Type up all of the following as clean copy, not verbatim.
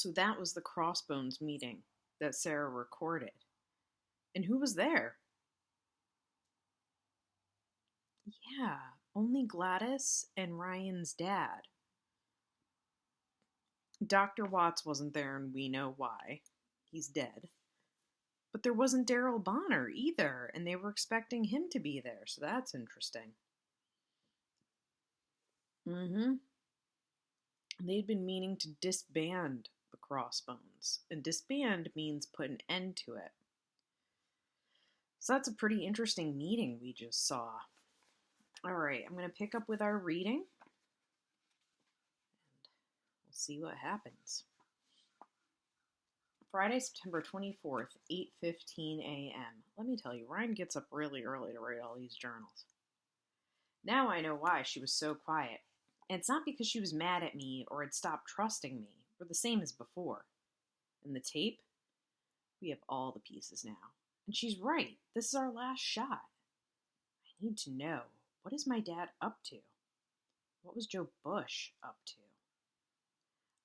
So that was the Crossbones meeting that Sarah recorded. And who was there? Yeah, only Gladys and Ryan's dad. Dr. Watts wasn't there, and we know why. He's dead. But there wasn't Daryl Bonner either, and they were expecting him to be there, so that's interesting. Mm-hmm. They'd been meaning to disband the Crossbones, and disband means put an end to it. So that's a pretty interesting meeting we just saw. All right, I'm going to pick up with our reading, and we'll see what happens. Friday, September 24th, 8:15 a.m. Let me tell you, Ryan gets up really early to write all these journals. Now I know why she was so quiet. And it's not because she was mad at me or had stopped trusting me. We're the same as before. And the tape? We have all the pieces now. And she's right. This is our last shot. I need to know, what is my dad up to? What was Joe Bush up to?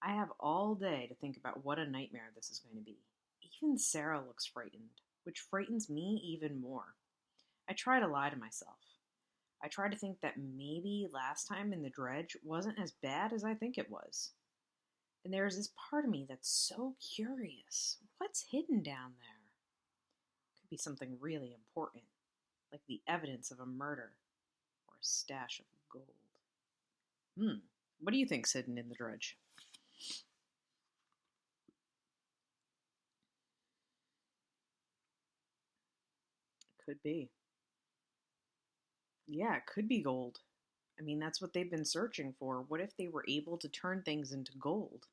I have all day to think about what a nightmare this is going to be. Even Sarah looks frightened, which frightens me even more. I try to lie to myself. I try to think that maybe last time in the dredge wasn't as bad as I think it was. And there's this part of me that's so curious. What's hidden down there? Could be something really important, like the evidence of a murder or a stash of gold. What do you think's hidden in the dredge? Could be. Yeah, it could be gold. I mean, that's what they've been searching for. What if they were able to turn things into gold?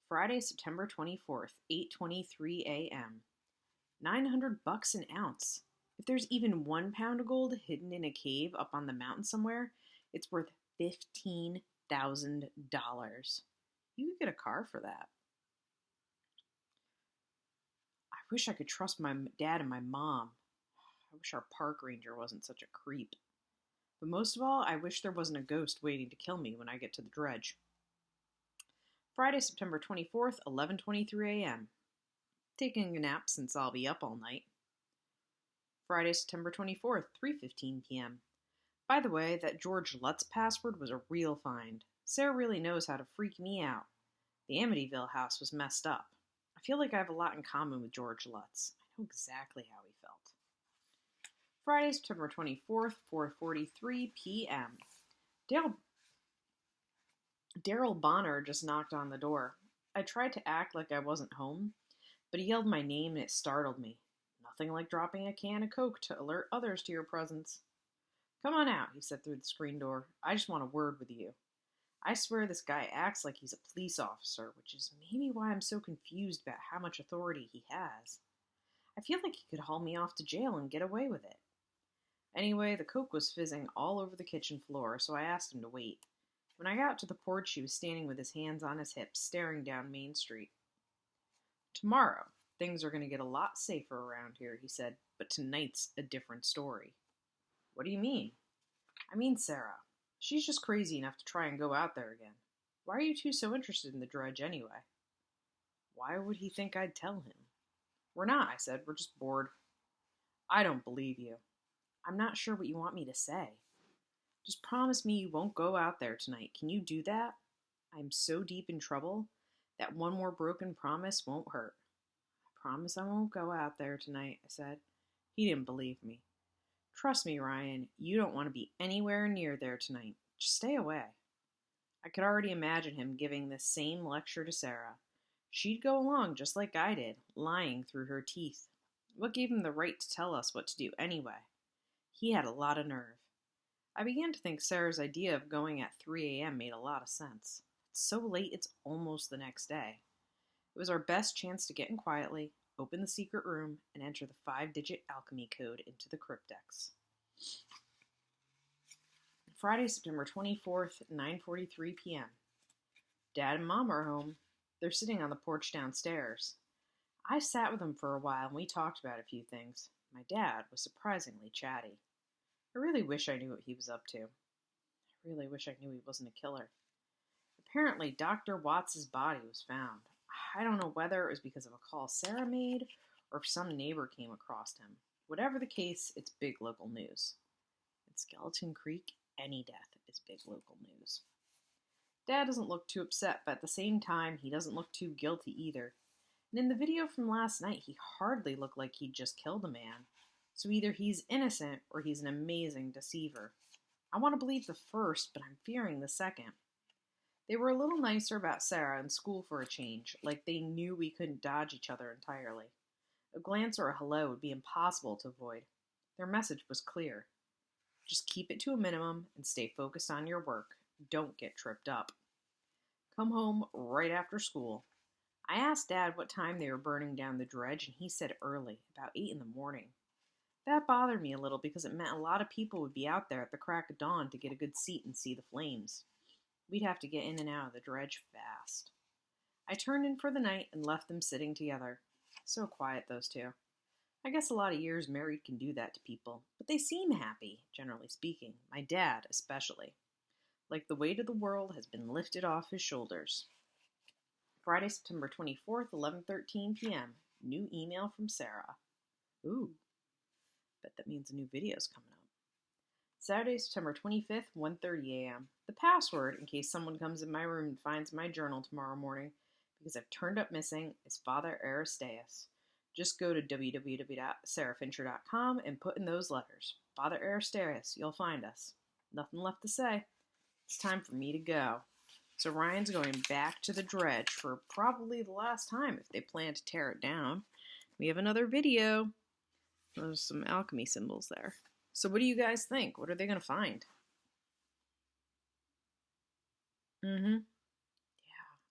Friday, September 24th, 8:23 a.m. $900 an ounce. If there's even 1 pound of gold hidden in a cave up on the mountain somewhere, it's worth $15,000. You could get a car for that. I wish I could trust my dad and my mom. I wish our park ranger wasn't such a creep. But most of all, I wish there wasn't a ghost waiting to kill me when I get to the dredge. Friday, September 24th, 11:23 a.m. Taking a nap since I'll be up all night. Friday, September 24th, 3:15 p.m. By the way, that George Lutz password was a real find. Sarah really knows how to freak me out. The Amityville house was messed up. I feel like I have a lot in common with George Lutz. I know exactly how he felt. Friday, September 24th, 4:43 p.m. Daryl Bonner just knocked on the door. I tried to act like I wasn't home, but he yelled my name and it startled me. Nothing like dropping a can of Coke to alert others to your presence. Come on out, he said through the screen door. I just want a word with you. I swear this guy acts like he's a police officer, which is maybe why I'm so confused about how much authority he has. I feel like he could haul me off to jail and get away with it. Anyway, the Coke was fizzing all over the kitchen floor, so I asked him to wait. When I got to the porch, he was standing with his hands on his hips, staring down Main Street. Tomorrow, things are going to get a lot safer around here, he said, but tonight's a different story. What do you mean? I mean Sarah. She's just crazy enough to try and go out there again. Why are you two so interested in the dredge anyway? Why would he think I'd tell him? We're not, I said. We're just bored. I don't believe you. I'm not sure what you want me to say. Just promise me you won't go out there tonight. Can you do that? I'm so deep in trouble that one more broken promise won't hurt. I promise I won't go out there tonight, I said. He didn't believe me. Trust me, Ryan, you don't want to be anywhere near there tonight. Just stay away. I could already imagine him giving this same lecture to Sarah. She'd go along just like I did, lying through her teeth. What gave him the right to tell us what to do anyway? He had a lot of nerve. I began to think Sarah's idea of going at 3 a.m. made a lot of sense. It's so late it's almost the next day. It was our best chance to get in quietly, open the secret room, and enter the 5-digit alchemy code into the cryptex. Friday, September 24th, 9:43 p.m. Dad and Mom are home. They're sitting on the porch downstairs. I sat with them for a while and we talked about a few things. My dad was surprisingly chatty. I really wish I knew what he was up to. I really wish I knew he wasn't a killer. Apparently, Dr. Watts's body was found. I don't know whether it was because of a call Sarah made or if some neighbor came across him. Whatever the case, it's big local news. In Skeleton Creek, any death is big local news. Dad doesn't look too upset, but at the same time, he doesn't look too guilty either. And in the video from last night, he hardly looked like he'd just killed a man. So either he's innocent or he's an amazing deceiver. I want to believe the first, but I'm fearing the second. They were a little nicer about Sarah in school for a change, like they knew we couldn't dodge each other entirely. A glance or a hello would be impossible to avoid. Their message was clear. Just keep it to a minimum and stay focused on your work. Don't get tripped up. Come home right after school. I asked Dad what time they were burning down the dredge, and he said early, about 8 in the morning. That bothered me a little because it meant a lot of people would be out there at the crack of dawn to get a good seat and see the flames. We'd have to get in and out of the dredge fast. I turned in for the night and left them sitting together. So quiet, those two. I guess a lot of years married can do that to people, but they seem happy, generally speaking. My dad, especially. Like the weight of the world has been lifted off his shoulders. Friday, September 24th, 11:13 p.m. New email from Sarah. Ooh, bet that means a new video's coming up. Saturday, September 25th, 1:30 a.m. The password, in case someone comes in my room and finds my journal tomorrow morning, because I've turned up missing, is Father Aristeas. Just go to www.sarahfincher.com and put in those letters. Father Aristeas, you'll find us. Nothing left to say. It's time for me to go. So Ryan's going back to the dredge for probably the last time if they plan to tear it down. We have another video. There's some alchemy symbols there. So what do you guys think? What are they going to find? Yeah,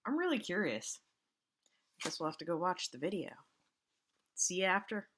I'm really curious. Guess we'll have to go watch the video. See you after.